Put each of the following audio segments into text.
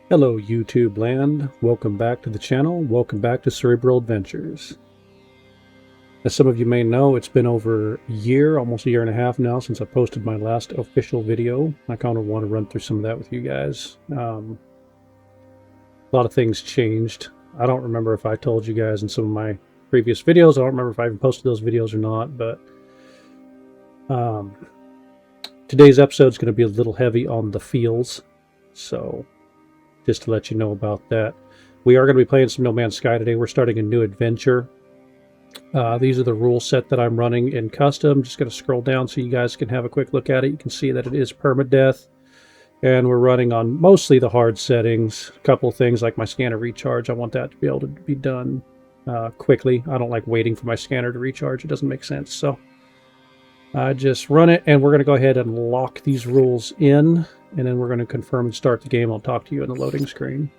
Hello YouTube land, welcome back to the channel, welcome back to Cerebral Adventures. As some of you may know, it's been over a year, almost a year and a half now since I posted my last official video. I kind of want to run through some of that with you guys. A lot of things changed. I don't remember if I told you guys in some of my previous videos. I don't remember if I even posted those videos or not, but today's episode is going to be a little heavy on the feels, so just to let you know about that. We are going to be playing some No Man's Sky today. We're starting a new adventure. These are the rule set that I'm running in custom. Just going to scroll down so you guys can have a quick look at it. You can see that it is permadeath, and we're running on mostly the hard settings. A couple of things like my scanner recharge, I want that to be able to be done quickly. I don't like waiting for my scanner to recharge. It doesn't make sense. So I just run it, and we're going to go ahead and lock these rules in, and then we're going to confirm and start the game. I'll talk to you in the loading screen.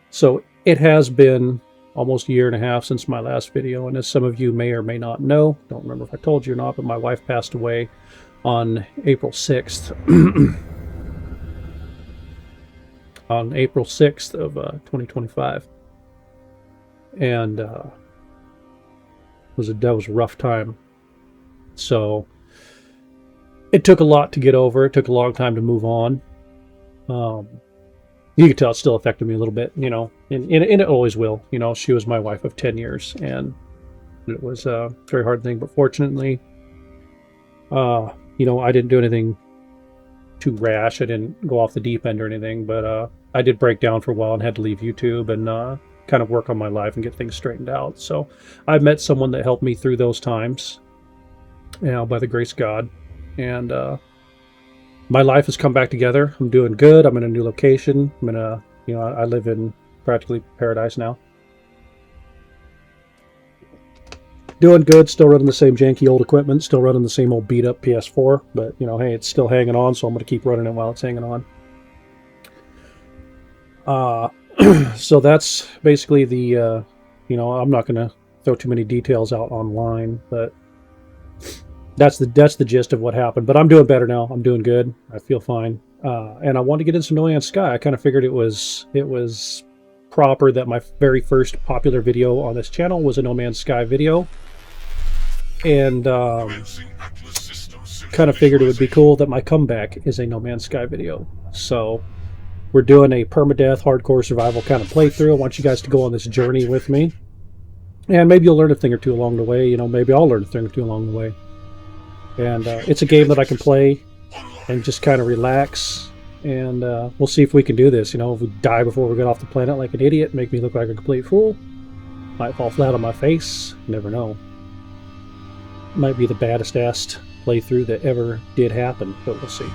So it has been almost a year and a half since my last video, and as some of you may or may not know, don't remember if I told you or not, but my wife passed away on April 6th. On April 6th of 2025. And that was a rough time. So it took a lot to get over. It took a long time to move on. You can tell it still affected me a little bit, you know, and it always will. You know, she was my wife of 10 years, and it was a very hard thing. But fortunately, you know, I didn't do anything too rash. I didn't go off the deep end or anything, but I did break down for a while and had to leave YouTube and kind of work on my life and get things straightened out. So I met someone that helped me through those times, you know, by the grace of God. And my life has come back together. I'm doing good. I'm in a new location. I'm in a, you know, I live in practically paradise now. Doing good. Still running the same janky old equipment. Still running the same old beat up PS4. But, you know, hey, it's still hanging on, so I'm going to keep running it while it's hanging on. So that's basically the, you know, I'm not going to throw too many details out online, but that's the gist of what happened. But I'm doing better now. I'm doing good. I feel fine. And I wanted to get into some No Man's Sky. I kind of figured it was proper that my very first popular video on this channel was a No Man's Sky video. And kind of figured it would be cool that my comeback is a No Man's Sky video. So we're doing a permadeath hardcore survival kind of playthrough. I want you guys to go on this journey with me. And maybe you'll learn a thing or two along the way. You know, maybe I'll learn a thing or two along the way. And it's a game that I can play and just kind of relax. And we'll see if we can do this. You know, if we die before we get off the planet like an idiot, make me look like a complete fool, might fall flat on my face. You never know. Might be the baddest ass playthrough that ever did happen, but we'll see.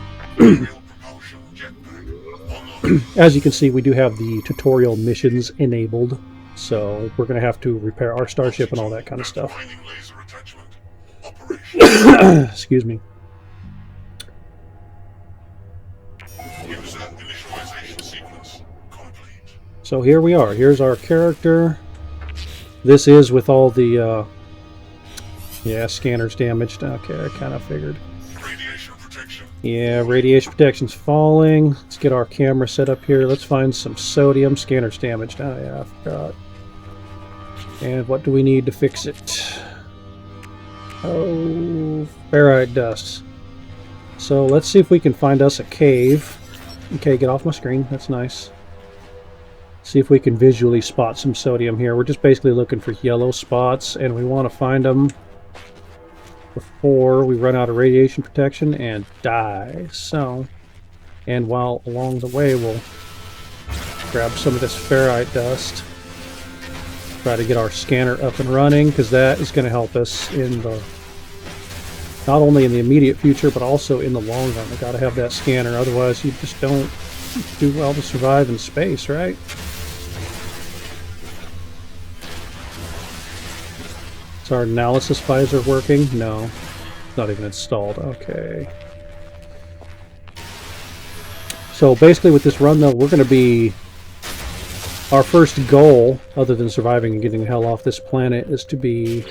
As you can see, we do have the tutorial missions enabled. So we're going to have to repair our starship and all that kind of stuff. Excuse me. So here we are. Here's our character. This is with all the yeah, scanners damaged. Okay, I kind of figured. Radiation protection. Yeah, radiation protection's falling. Let's get our camera set up here. Let's find some sodium. Scanner's damaged. Oh yeah, I forgot. And what do we need to fix it? Oh, ferrite dust. So let's see if we can find us a cave. Okay, get off my screen. That's nice. See if we can visually spot some sodium here. We're just basically looking for yellow spots, and we want to find them before we run out of radiation protection and die. So, and while along the way, we'll grab some of this ferrite dust. Try to get our scanner up and running, because that is going to help us in the, not only in the immediate future, but also in the long run. We got to have that scanner, otherwise you just don't do well to survive in space, right? Is our analysis visor working? No, not even installed. Okay. So basically with this run though, we're going to be, our first goal, other than surviving and getting the hell off this planet, is to be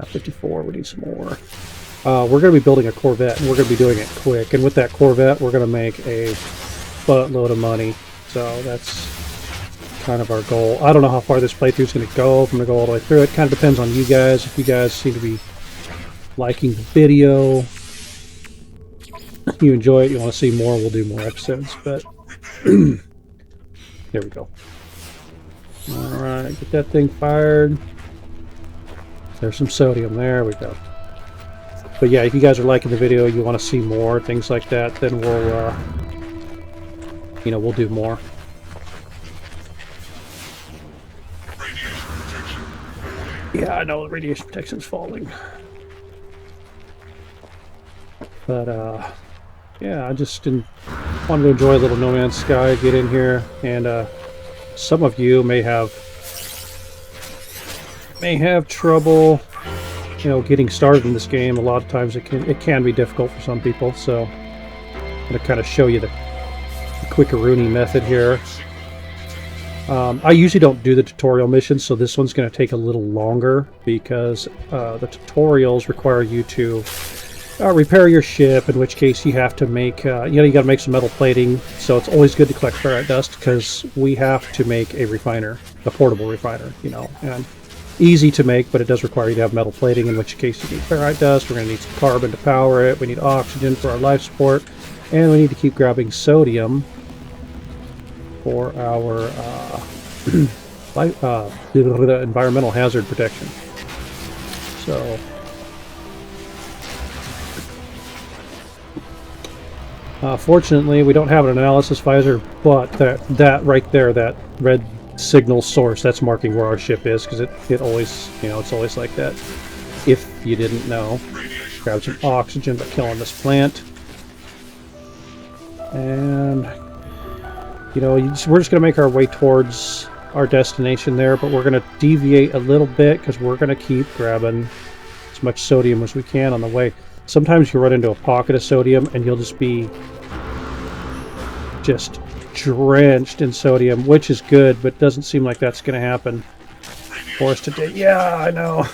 54, we need some more. We're going to be building a Corvette, and we're going to be doing it quick. And with that Corvette, we're going to make a buttload of money. So that's kind of our goal. I don't know how far this playthrough is going to go. If I'm going to go all the way through it. Kind of depends on you guys. If you guys seem to be liking the video, you enjoy it, you want to see more, we'll do more episodes. But there we go. Alright, get that thing fired. There's some sodium. There we go. But yeah, if you guys are liking the video, you want to see more, things like that, then we'll, you know, we'll do more. Yeah, I know the radiation protection's falling. But, yeah, I just wanted to enjoy a little No Man's Sky, get in here, and, some of you may have trouble, you know, getting started in this game. A lot of times it can be difficult for some people, so I'm going to kind of show you the quickaroonie method here. I usually don't do the tutorial missions, so this one's going to take a little longer because the tutorials require you to repair your ship, in which case you have to make, you know, you got to make some metal plating. So it's always good to collect ferrite dust because we have to make a refiner, a portable refiner, you know, and easy to make, but it does require you to have metal plating, in which case you need ferrite dust. We're going to need some carbon to power it. We need oxygen for our life support, and we need to keep grabbing sodium for our environmental hazard protection. So fortunately, we don't have an analysis visor, but that right there, that red signal source, that's marking where our ship is, because it always, you know, it's always like that. If you didn't know, grab some oxygen by killing this plant, and you know, we're just going to make our way towards our destination there, but we're going to deviate a little bit because we're going to keep grabbing as much sodium as we can on the way. Sometimes you run into a pocket of sodium and you'll just be drenched in sodium, which is good, but doesn't seem like that's going to happen for us today. Yeah, I know.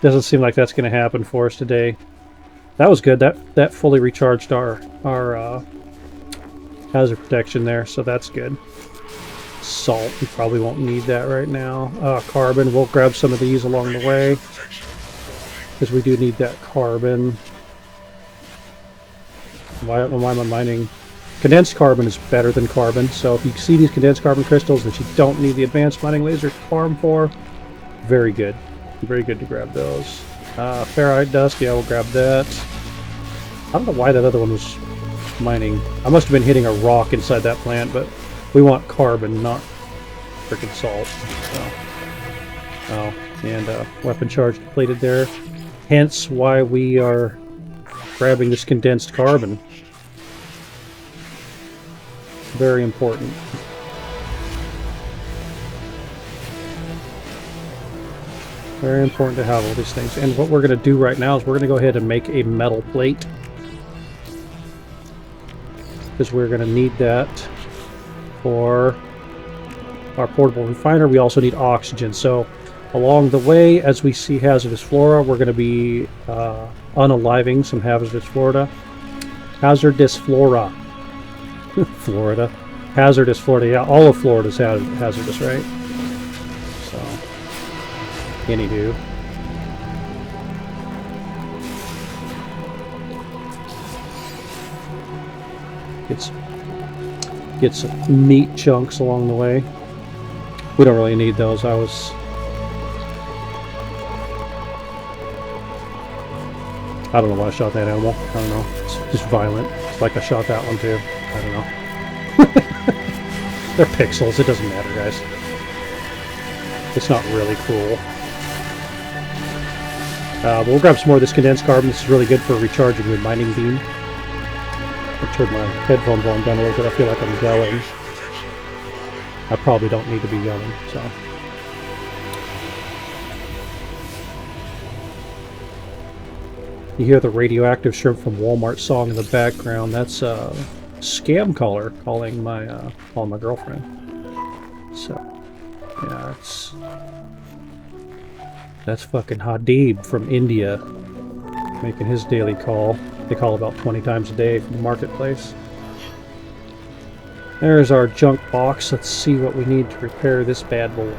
Doesn't seem like that's going to happen for us today. That was good. That fully recharged our hazard protection there, so that's good. Salt, we probably won't need that right now. Carbon, we'll grab some of these along the way, because we do need that carbon. Why am I mining? Condensed carbon is better than carbon, so if you see these condensed carbon crystals that you don't need the advanced mining laser farm for, very good. Very good to grab those. Ferrite dust, yeah, we'll grab that. I don't know why that other one was mining. I must have been hitting a rock inside that plant, but we want carbon, not freaking salt. So. Oh, and weapon charge depleted there. Hence why we are grabbing this condensed carbon. Very important. Very important to have all these things. And what we're going to do right now is we're going to go ahead and make a metal plate, because we're going to need that for our portable refiner. We also need oxygen. So along the way, as we see hazardous flora, we're going to be unaliving some hazardous flora. Hazardous flora. Florida. Hazardous Florida. Yeah, all of Florida's hazardous, right? So, anywho. Get some meat chunks along the way. We don't really need those. I don't know why I shot that animal. I don't know. It's just violent. It's like I shot that one too. I don't know. They're pixels. It doesn't matter, guys. It's not really cool. But we'll grab some more of this condensed carbon. This is really good for recharging your mining beam. I turned my headphone volume down a little bit. I feel like I'm yelling. I probably don't need to be yelling, so. You hear the radioactive shrimp from Walmart song in the background. That's a scam caller calling my girlfriend. So, yeah, that's fucking Hadib from India. making his daily call. They call about 20 times a day from the marketplace. There's our junk box. Let's see what we need to repair this bad boy.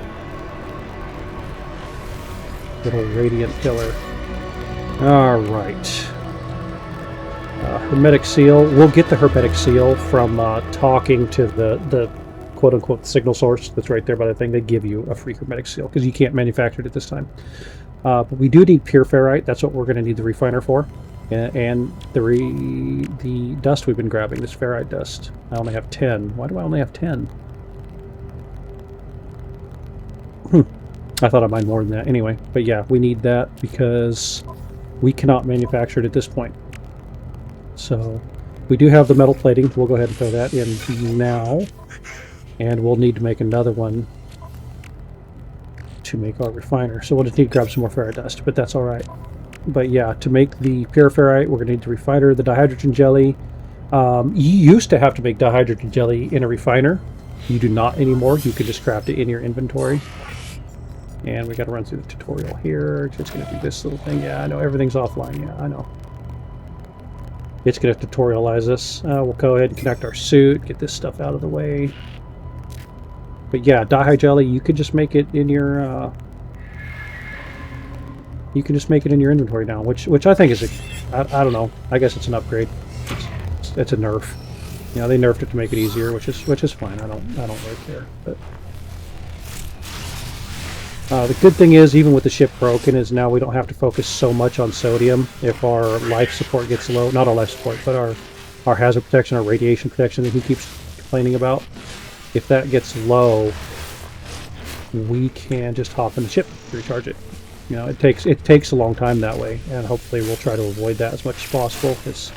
Little radiant killer. Alright. Hermetic seal. We'll get the hermetic seal from talking to the quote-unquote signal source that's right there by the thing. They give you a free hermetic seal because you can't manufacture it at this time. But we do need pure ferrite. That's what we're going to need the refiner for. And the dust we've been grabbing, this ferrite dust. I only have 10. Why do I only have 10? I thought I mined more than that. Anyway, but yeah, we need that because we cannot manufacture it at this point. So we do have the metal plating. We'll go ahead and throw that in now. And we'll need to make another one to make our refiner. So we'll just need to grab some more ferrite dust, but that's all right. But yeah, to make the pure ferrite, we're going to need the refiner, the dihydrogen jelly. You used to have to make dihydrogen jelly in a refiner. You do not anymore. You can just craft it in your inventory. And we got to run through the tutorial here. Just going to do this little thing. Yeah, I know everything's offline. Yeah, I know. It's going to tutorialize us. We'll go ahead and connect our suit, get this stuff out of the way. But yeah, dihydrogen jelly, you could just make it in your you can just make it in your inventory now, which I think is I don't know. I guess it's an upgrade. It's a nerf. You know, they nerfed it to make it easier, which is fine. I don't really care. But the good thing is, even with the ship broken, is now we don't have to focus so much on sodium if our life support gets low. Not our life support, but our hazard protection, our radiation protection that he keeps complaining about. If that gets low, we can just hop in the ship to recharge it. You know, it takes a long time that way, and hopefully we'll try to avoid that as much as possible, because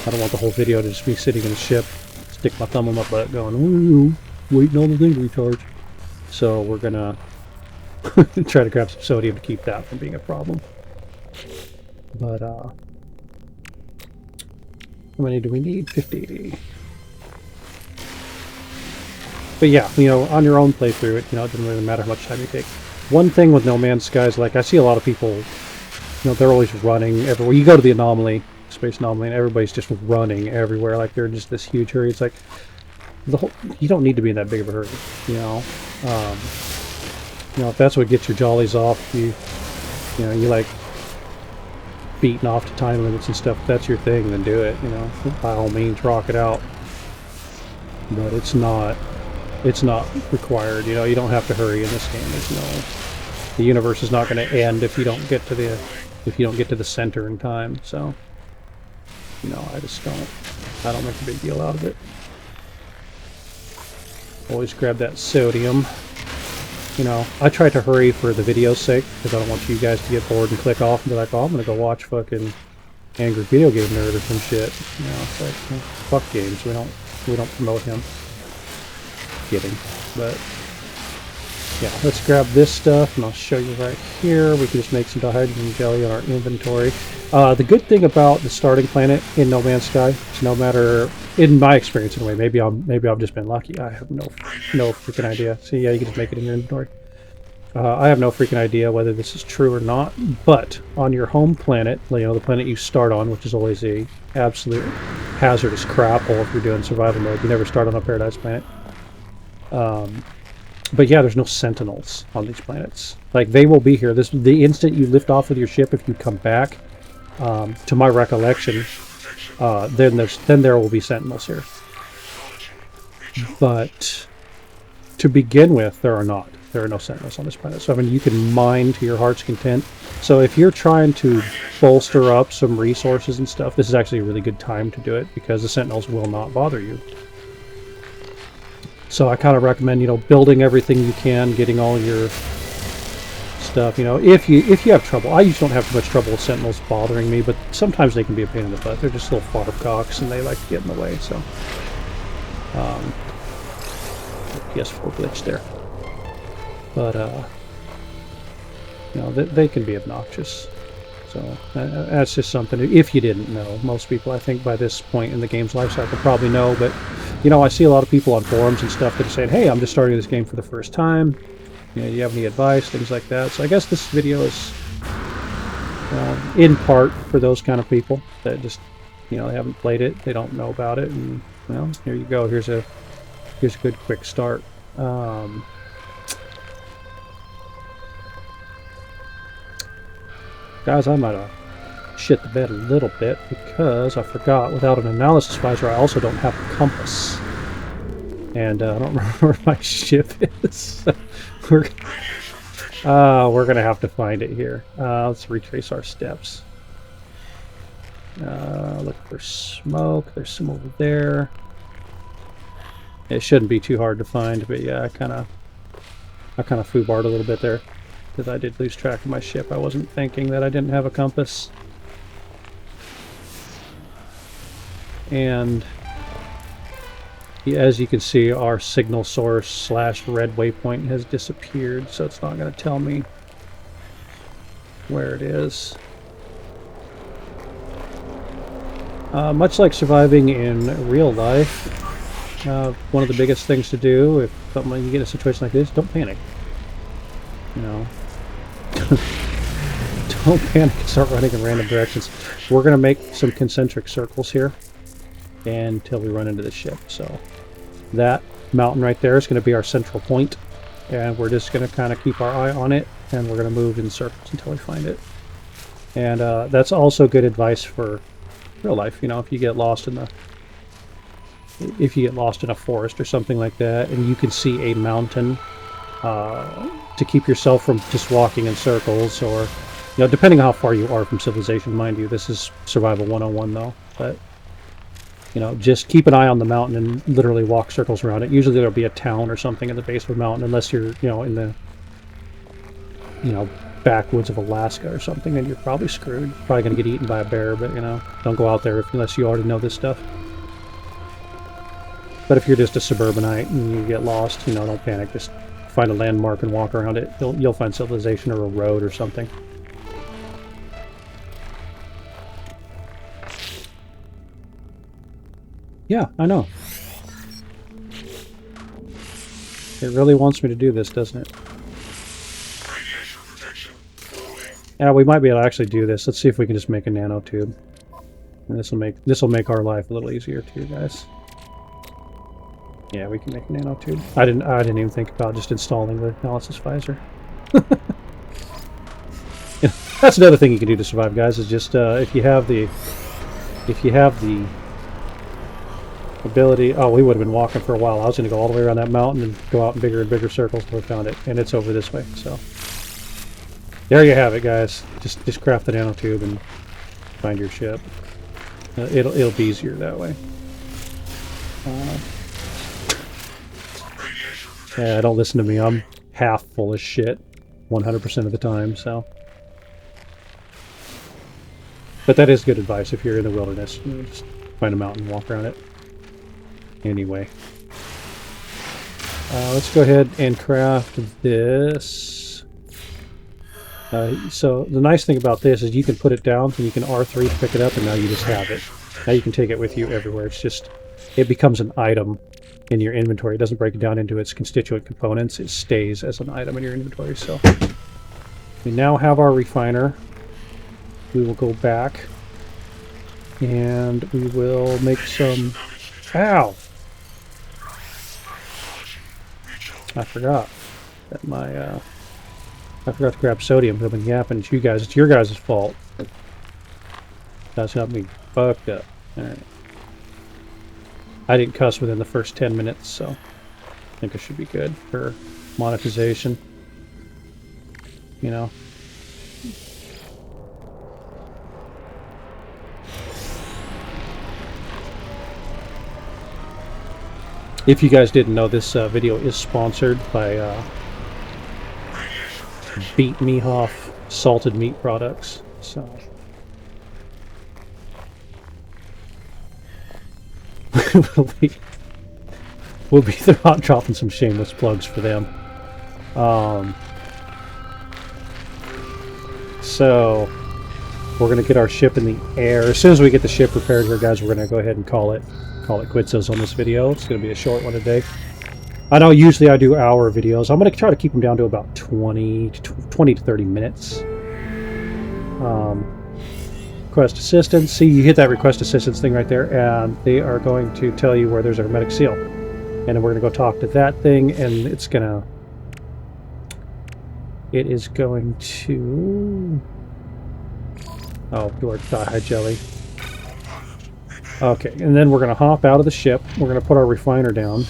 I don't want the whole video to just be sitting in a ship, stick my thumb in my butt going, ooh, waiting on the thing to recharge. So we're gonna try to grab some sodium to keep that from being a problem. But how many do we need? 50. But yeah, you know, on your own playthrough, it doesn't really matter how much time you take. One thing with No Man's Sky is, like, I see a lot of people, they're always running everywhere. You go to the anomaly, space anomaly, and everybody's just running everywhere, like they're in just this huge hurry. It's like, you don't need to be in that big of a hurry, if that's what gets your jollies off, you like beating off to time limits and stuff. If that's your thing, then do it, by all means, rock it out. But it's not required, you don't have to hurry in this game. The universe is not going to end if you don't get to the center in time. So, I don't make a big deal out of it. Always grab that sodium. I try to hurry for the video's sake, because I don't want you guys to get bored and click off and be like, oh, I'm going to go watch fucking Angry Video Game Nerd or some shit. It's like, fuck games. We don't promote him. Kidding. But yeah, let's grab this stuff, and I'll show you right here. We can just make some dihydrogen jelly in our inventory. The good thing about the starting planet in No Man's Sky is, no matter, in my experience anyway, maybe I've just been lucky. I have no freaking idea. See, yeah, you can just make it in your inventory. I have no freaking idea whether this is true or not, but on your home planet, the planet you start on, which is always a absolute hazardous crap hole if you're doing survival mode. You never start on a paradise planet. But yeah, there's no sentinels on these planets. Like, they will be here. The instant you lift off with your ship, if you come back, to my recollection, then there will be sentinels here. But to begin with, there are not. There are no sentinels on this planet. So, I mean, you can mine to your heart's content. So if you're trying to bolster up some resources and stuff, this is actually a really good time to do it, because the sentinels will not bother you. So I kind of recommend, building everything you can, getting all your stuff. If you have trouble, I usually don't have too much trouble with sentinels bothering me, but sometimes they can be a pain in the butt. They're just little fodder cocks, and they like to get in the way. So, PS4 glitch there. But they can be obnoxious. So that's just something. If you didn't know, most people, I think, by this point in the game's life cycle probably know, but. I see a lot of people on forums and stuff that are saying, hey, I'm just starting this game for the first time. Do you have any advice? Things like that. So I guess this video is In part for those kind of people that just, you know, they haven't played it, they don't know about it, and well, here you go. Here's a good quick start. Guys, I might have shit the bed a little bit because I forgot, without an analysis visor, I also don't have a compass. And I don't remember where my ship is. We're going to have to find it here. Let's retrace our steps. Look for smoke. There's some over there. It shouldn't be too hard to find, but yeah, I kind of foobarred a little bit there because I did lose track of my ship. I wasn't thinking that I didn't have a compass. And yeah, as you can see, our signal source / red waypoint has disappeared, so it's not going to tell me where it is. Much like surviving in real life, one of the biggest things to do if you get in a situation like this, don't panic. You know, don't panic and start running in random directions. We're going to make some concentric circles here until we run into the ship. So that mountain right there is going to be our central point, and we're just going to kind of keep our eye on it, and we're going to move in circles until we find it. And that's also good advice for real life. You know, if you get lost in a forest or something like that, and you can see a mountain, to keep yourself from just walking in circles, or, you know, depending on how far you are from civilization, mind you, this is survival 101 though, but you know, just keep an eye on the mountain and literally walk circles around it. Usually there'll be a town or something at the base of a mountain, unless you're, you know, in the, you know, backwoods of Alaska or something, and you're probably screwed. Probably going to get eaten by a bear, but, you know, don't go out there unless you already know this stuff. But if you're just a suburbanite and you get lost, you know, don't panic. Just find a landmark and walk around it. You'll find civilization or a road or something. Yeah, I know. It really wants me to do this, doesn't it? Radiation protection. Yeah, we might be able to actually do this. Let's see if we can just make a nanotube. And this will make our life a little easier too, guys. Yeah, we can make a nanotube. I didn't even think about just installing the analysis visor. Yeah, that's another thing you can do to survive, guys, is just if you have the ability. Oh, we would have been walking for a while. I was going to go all the way around that mountain and go out in bigger and bigger circles until we found it, and it's over this way. So there you have it, guys. Just craft the nanotube and find your ship. It'll be easier that way. Yeah, don't listen to me. I'm half full of shit 100% of the time. So, but that is good advice if you're in the wilderness. You just find a mountain, walk around it. Anyway, let's go ahead and craft this. So the nice thing about this is you can put it down and you can R3 to pick it up, and now you just have it. Now you can take it with you everywhere. It becomes an item in your inventory. It doesn't break it down into its constituent components. It stays as an item in your inventory. So we now have our refiner. We will go back and we will make some... Ow! I forgot that I forgot to grab sodium. I've been yapping at you guys. It's your guys' fault. That's got me fucked up. Alright. I didn't cuss within the first 10 minutes, so I think it should be good for monetization. You know. If you guys didn't know, this video is sponsored by Beat Me Hoff salted meat products. So we'll be dropping some shameless plugs for them. So we're gonna get our ship in the air. As soon as we get the ship repaired here, guys, we're gonna go ahead and call it quits on this video. It's going to be a short one today. I know usually I do hour videos. I'm going to try to keep them down to about 20 to 30 minutes. request assistance. See, you hit that request assistance thing right there, and they are going to tell you where there's a hermetic seal. And then we're going to go talk to that thing, and it is going to... Oh, Lord, die, jelly. Okay, and then we're going to hop out of the ship. We're going to put our refiner down.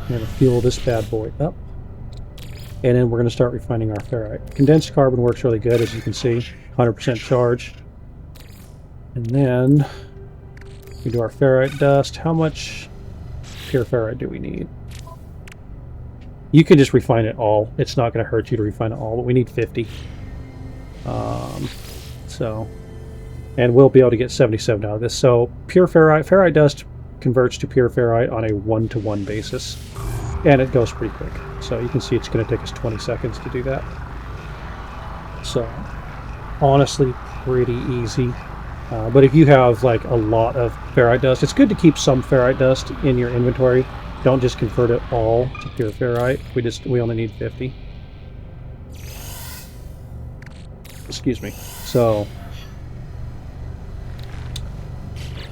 We're going to fuel this bad boy up. And then we're going to start refining our ferrite. Condensed carbon works really good, as you can see. 100% charge. And then we do our ferrite dust. How much pure ferrite do we need? You can just refine it all. It's not going to hurt you to refine it all, but we need 50. And we'll be able to get 77 out of this. So pure ferrite dust converts to pure ferrite on a 1-to-1 basis. And it goes pretty quick. So you can see it's going to take us 20 seconds to do that. So honestly, pretty easy. But if you have like a lot of ferrite dust, it's good to keep some ferrite dust in your inventory. Don't just convert it all to pure ferrite. We only need 50. Excuse me. So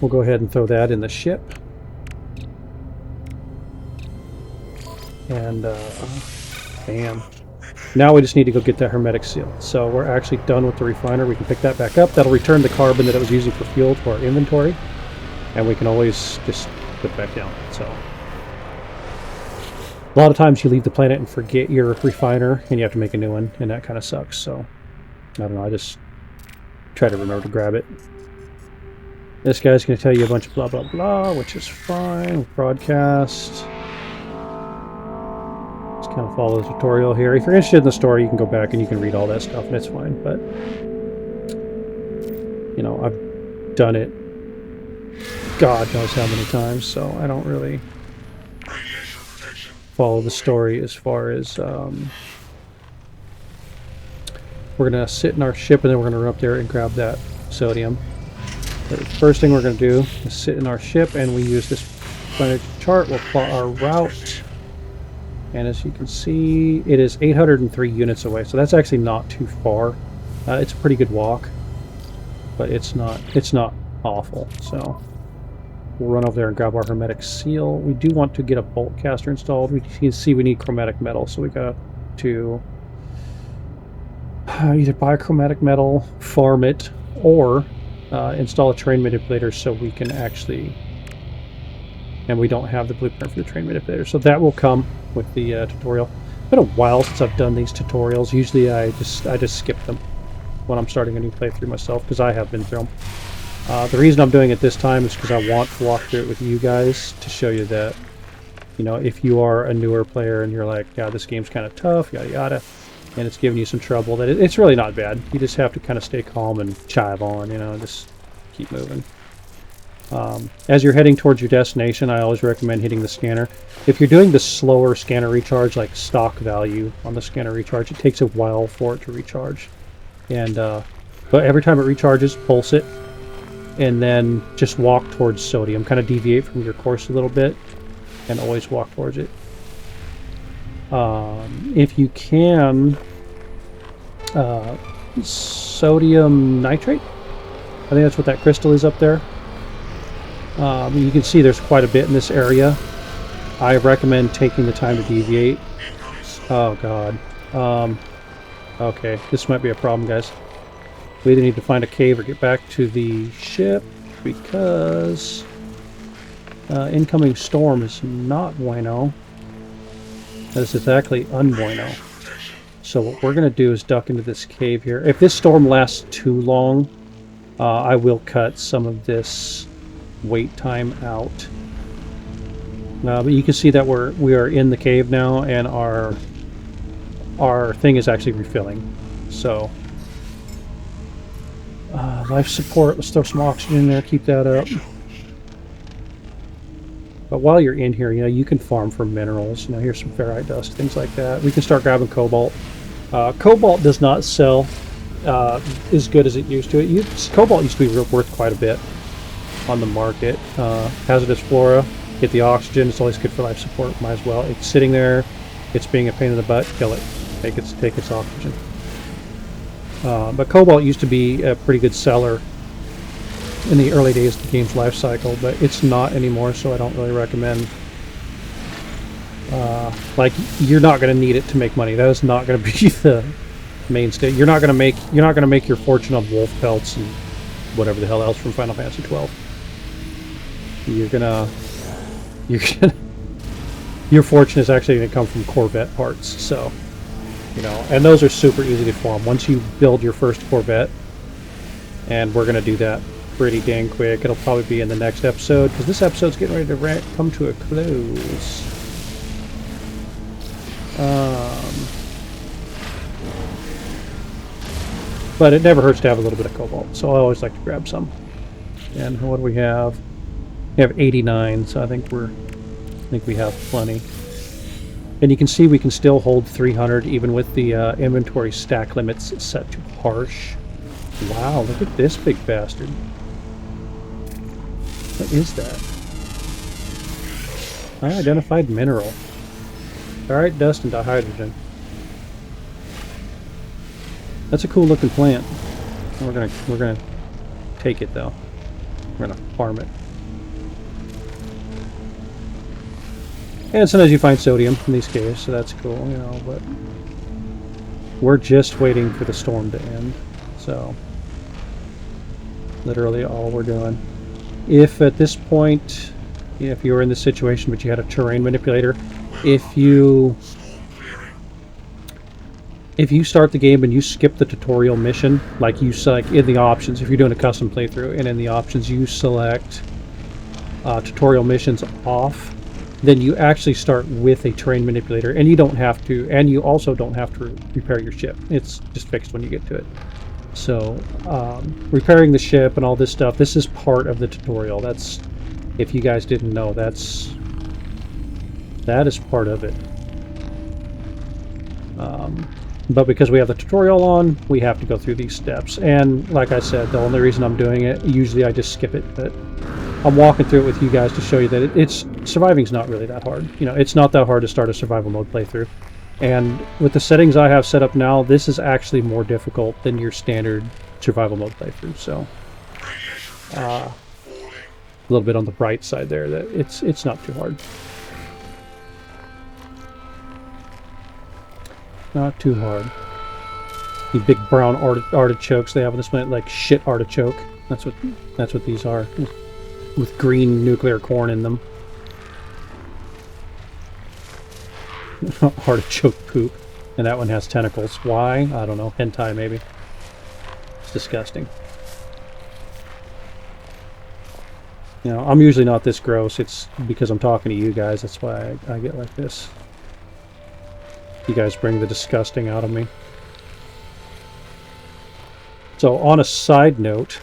we'll go ahead and throw that in the ship. And bam. Now we just need to go get that hermetic seal. So we're actually done with the refiner. We can pick that back up. That'll return the carbon that it was using for fuel to our inventory. And we can always just put it back down. So a lot of times you leave the planet and forget your refiner and you have to make a new one, and that kind of sucks. So I don't know, I just try to remember to grab it. This guy's going to tell you a bunch of blah blah blah, which is fine. Broadcast. Kind of follow the tutorial here. If you're interested in the story, you can go back and you can read all that stuff, and it's fine. But you know, I've done it God knows how many times, so I don't really follow the story as far as we're gonna sit in our ship, and then we're gonna run up there and grab that sodium. The first thing we're gonna do is sit in our ship, and we use this planetary chart. We'll plot our route. And as you can see, it is 803 units away, so that's actually not too far. It's a pretty good walk, but it's not awful. So we'll run over there and grab our hermetic seal. We do want to get a bolt caster installed. We can see we need chromatic metal, so we got to either buy chromatic metal, farm it, or install a terrain manipulator so we can actually... And we don't have the blueprint for the terrain manipulator, so that will come with the tutorial. It's been a while since I've done these tutorials. Usually I just skip them when I'm starting a new playthrough myself, because I have been through them. The reason I'm doing it this time is because I want to walk through it with you guys to show you that, you know, if you are a newer player and you're like, yeah, this game's kind of tough, yada yada, and it's giving you some trouble, that it's really not bad. You just have to kind of stay calm and chive on, you know, just keep moving. As you're heading towards your destination, I always recommend hitting the scanner. If you're doing the slower scanner recharge, like stock value on the scanner recharge, it takes a while for it to recharge. And but every time it recharges, pulse it, and then just walk towards sodium. Kind of deviate from your course a little bit, and always walk towards it. If you can, sodium nitrate. I think that's what that crystal is up there. You can see there's quite a bit in this area. I recommend taking the time to deviate. Oh god. Okay, this might be a problem, guys. We either need to find a cave or get back to the ship, because incoming storm is not bueno. That is exactly unbueno. So what we're going to do is duck into this cave here. If this storm lasts too long, I will cut some of this wait time out. But you can see that we are in the cave now, and our thing is actually refilling. So life support, let's throw some oxygen in there, keep that up. But while you're in here, you know, you can farm for minerals. You know, here's some ferrite dust, things like that. We can start grabbing cobalt. Cobalt does not sell as good as it used to. Cobalt used to be worth quite a bit on the market. Hazardous flora, get the oxygen. It's always good for life support. Might as well. It's sitting there. it's being a pain in the butt, kill it. Take its oxygen. But Cobalt used to be a pretty good seller in the early days of the game's life cycle, but it's not anymore, so I don't really recommend. Like, you're not going to need it to make money. That is not going to be the mainstay. You're not going to make your fortune on wolf pelts and whatever the hell else from Final Fantasy 12. Your fortune is actually going to come from Corvette parts. So, you know, and those are super easy to farm once you build your first Corvette. And we're going to do that pretty dang quick. It'll probably be in the next episode because this episode's getting ready to come to a close. But it never hurts to have a little bit of Cobalt, so I always like to grab some. And what do we have? We have 89, so I think we have plenty. And you can see we can still hold 300 even with the inventory stack limits set to harsh. Wow, look at this big bastard. What is that? Unidentified mineral. Alright, dust and dihydrogen. That's a cool looking plant. We're gonna take it though. We're gonna farm it. And sometimes you find sodium in these caves, so that's cool, you know, but we're just waiting for the storm to end. So literally all we're doing. If at this point, if you were in this situation but you had a terrain manipulator, if you start the game and you skip the tutorial mission, like you select in the options, if you're doing a custom playthrough, and in the options you select tutorial missions off, then you actually start with a terrain manipulator, and you don't have to, and you also don't have to repair your ship. It's just fixed when you get to it. So repairing the ship and all this stuff, this is part of the tutorial. That's, if you guys didn't know, that is part of it. But because we have the tutorial on, we have to go through these steps. And like I said, the only reason I'm doing it, usually I just skip it, but I'm walking through it with you guys to show you that surviving's not really that hard. You know, it's not that hard to start a survival mode playthrough. And with the settings I have set up now, this is actually more difficult than your standard survival mode playthrough. So a little bit on the bright side there, that it's not too hard. Not too hard. The big brown artichokes they have on this planet, like shit artichoke. That's what these are, with green nuclear corn in them. Artichoke poop, and that one has tentacles. Why? I don't know. Hentai maybe. It's disgusting. You know, I'm usually not this gross. It's because I'm talking to you guys. That's why I get like this. You guys bring the disgusting out of me. So on a side note,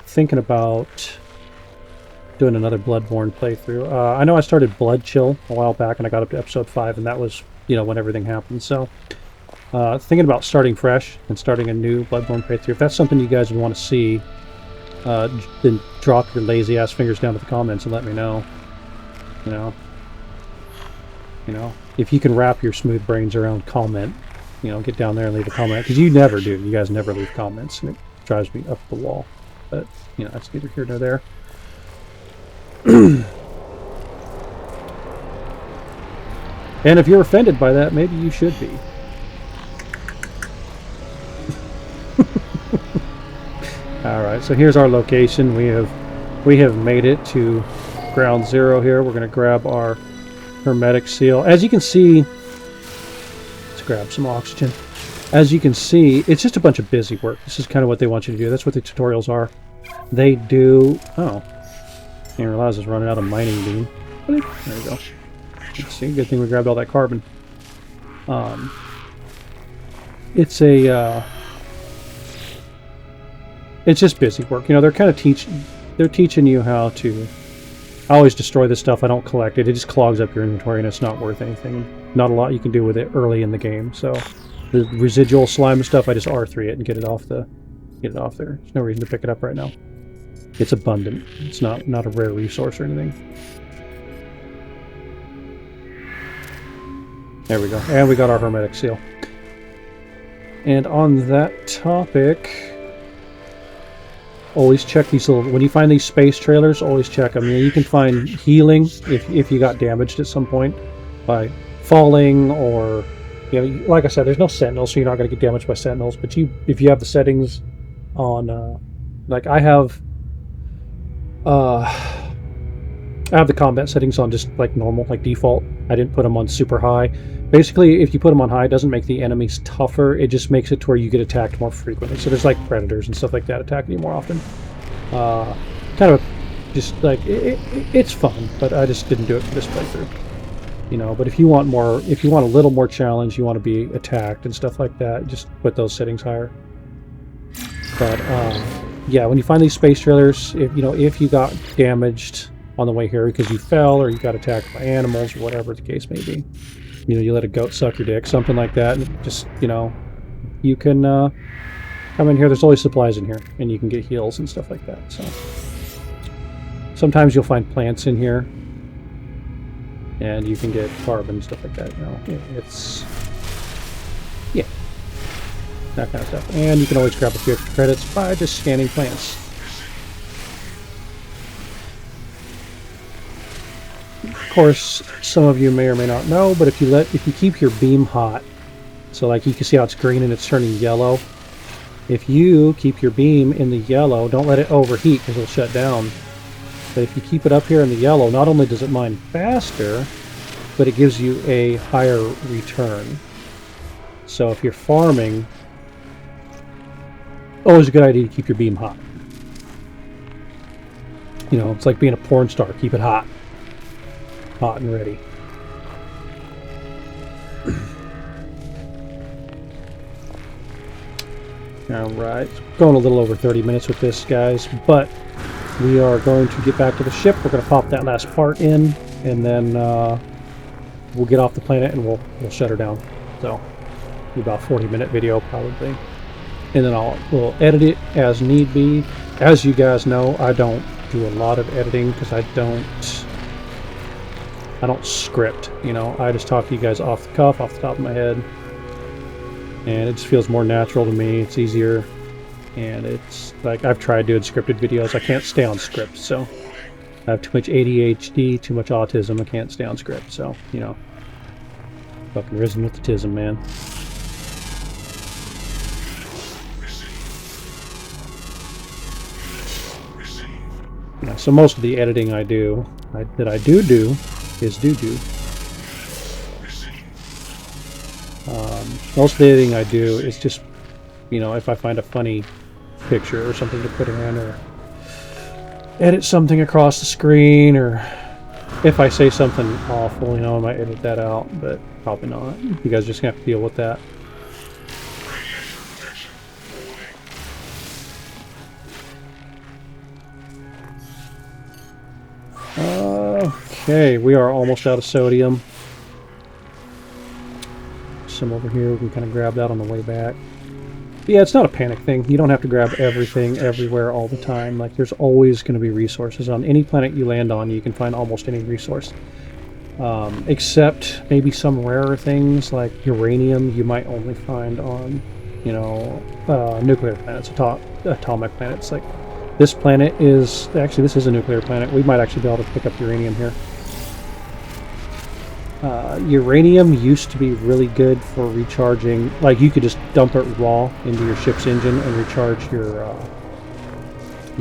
thinking about doing another Bloodborne playthrough. I know I started Blood Chill a while back and I got up to episode 5, and that was, you know, when everything happened. So thinking about starting fresh and starting a new Bloodborne playthrough. If that's something you guys would want to see, then drop your lazy ass fingers down to the comments and let me know. You know, if you can wrap your smooth brains around comment, you know, get down there and leave a comment, because you never do. You guys never leave comments, and it drives me up the wall. But, you know, that's neither here nor there. And if you're offended by that, maybe you should be. Alright, so here's our location. We have made it to ground zero here. We're going to grab our hermetic seal. As you can see, let's grab some oxygen. As you can see, it's just a bunch of busy work. This is kind of what they want you to do. That's what the tutorials are. They do... Oh. I didn't realize I was running out of mining beam. There we go. Let's see. Good thing we grabbed all that carbon. It's just busy work. You know, they're kind of teaching you how to... I always destroy this stuff. I don't collect it. It just clogs up your inventory and it's not worth anything. Not a lot you can do with it early in the game. So the residual slime and stuff, I just R3 it and get it off there. There's no reason to pick it up right now. It's abundant. It's not a rare resource or anything. There we go. And we got our hermetic seal. And on that topic, always check these little... When you find these space trailers, always check them. You can find healing if you got damaged at some point by falling or... You know, like I said, there's no sentinels, so you're not going to get damaged by sentinels. But if you have the settings on... like, I have the combat settings on just like normal, like default. I didn't put them on super high. Basically, if you put them on high, it doesn't make the enemies tougher. It just makes it to where you get attacked more frequently. So there's like predators and stuff like that attacking you more often. Kind of just like it's fun, but I just didn't do it for this playthrough. You know, but if you want more, if you want a little more challenge, you want to be attacked and stuff like that, just put those settings higher. But yeah, when you find these space trailers, if you got damaged on the way here because you fell or you got attacked by animals or whatever the case may be, you let a goat suck your dick, something like that, and just, you can come in here. There's always supplies in here, and you can get heals and stuff like that. So sometimes you'll find plants in here, and you can get carbon, stuff like that. It's, yeah, that kind of stuff. And you can always grab a few extra credits by just scanning plants. Of course, some of you may or may not know, but if you keep your beam hot, so like you can see how it's green and it's turning yellow. If you keep your beam in the yellow, don't let it overheat because it'll shut down. But if you keep it up here in the yellow, not only does it mine faster, but it gives you a higher return. So if you're farming, always a good idea to keep your beam hot. It's like being a porn star. Keep it hot. Hot and ready. Alright, going a little over 30 minutes with this, guys, but we are going to get back to the ship. We're going to pop that last part in, and then we'll get off the planet and we'll shut her down. So, about 40-minute video probably. And then we'll edit it as need be. As you guys know, I don't do a lot of editing because I don't script, I just talk to you guys off the cuff, off the top of my head, and it just feels more natural to me. It's easier, and it's like I've tried doing scripted videos. I can't stay on script, so I have too much ADHD, too much autism. I can't stay on script, so fucking risen with the tism, man. Yeah, so most of the editing that I do is doo-doo. Most of the editing I do is just, if I find a funny picture or something to put in, or edit something across the screen, or if I say something awful, I might edit that out, but probably not. You guys just have to deal with that. Okay, we are almost out of sodium. Some over here, we can kind of grab that on the way back. But yeah, it's not a panic thing. You don't have to grab everything everywhere all the time. Like, there's always going to be resources. On any planet you land on, you can find almost any resource. Except maybe some rarer things like uranium you might only find on, nuclear planets, atomic planets. Like, this planet is... Actually, this is a nuclear planet. We might actually be able to pick up uranium here. Uranium used to be really good for recharging. Like, you could just dump it raw into your ship's engine and recharge your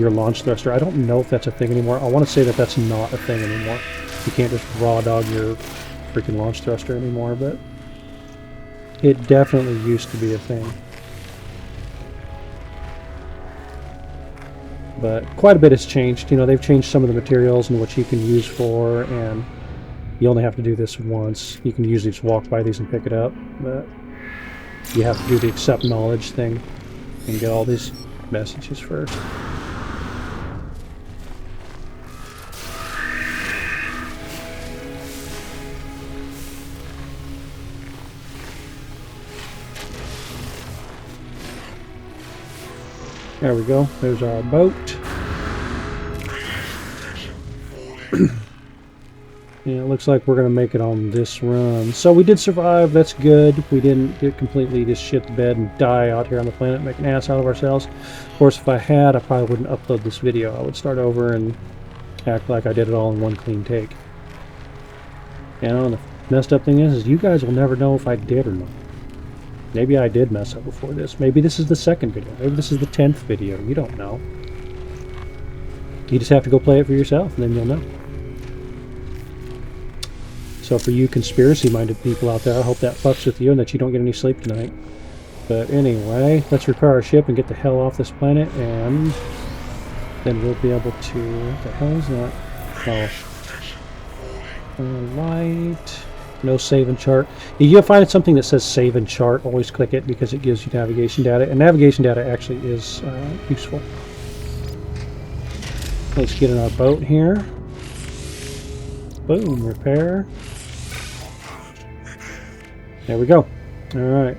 launch thruster. I don't know if that's a thing anymore. I want to say that that's not a thing anymore. You can't just raw dog your freaking launch thruster anymore, but it definitely used to be a thing. But quite a bit has changed. They've changed some of the materials and what you can use for, and you only have to do this once. You can usually just walk by these and pick it up, but you have to do the accept knowledge thing and get all these messages first. There we go. There's our boat. Yeah, it looks like we're going to make it on this run. So we did survive. That's good. We didn't get completely just shit the bed and die out here on the planet, make an ass out of ourselves. Of course, if I had, I probably wouldn't upload this video. I would start over and act like I did it all in one clean take. You know, and the messed up thing is you guys will never know if I did or not. Maybe I did mess up before this. Maybe this is the second video. Maybe this is the 10th video. You don't know. You just have to go play it for yourself, and then you'll know. So for you conspiracy-minded people out there, I hope that fucks with you and that you don't get any sleep tonight. But anyway, let's repair our ship and get the hell off this planet, and then we'll be able to... What the hell is that? Oh. Light. No save and chart. If you find something that says save and chart, always click it because it gives you navigation data, and navigation data actually is useful. Let's get in our boat here. Boom, repair. There we go. Alright.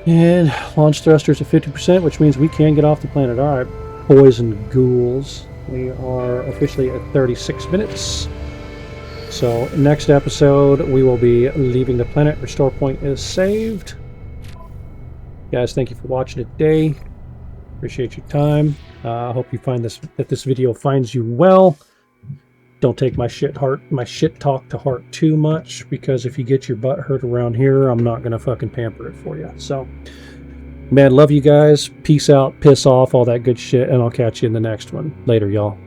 And launch thrusters at 50%, which means we can get off the planet. Alright, boys and ghouls. We are officially at 36 minutes. So, next episode, we will be leaving the planet. Restore point is saved. Guys, thank you for watching today. Appreciate your time. I hope you find that this video finds you well. Don't take my shit talk to heart too much, because if you get your butt hurt around here, I'm not gonna fucking pamper it for you. So, man, love you guys. Peace out, piss off, all that good shit, and I'll catch you in the next one. Later, y'all.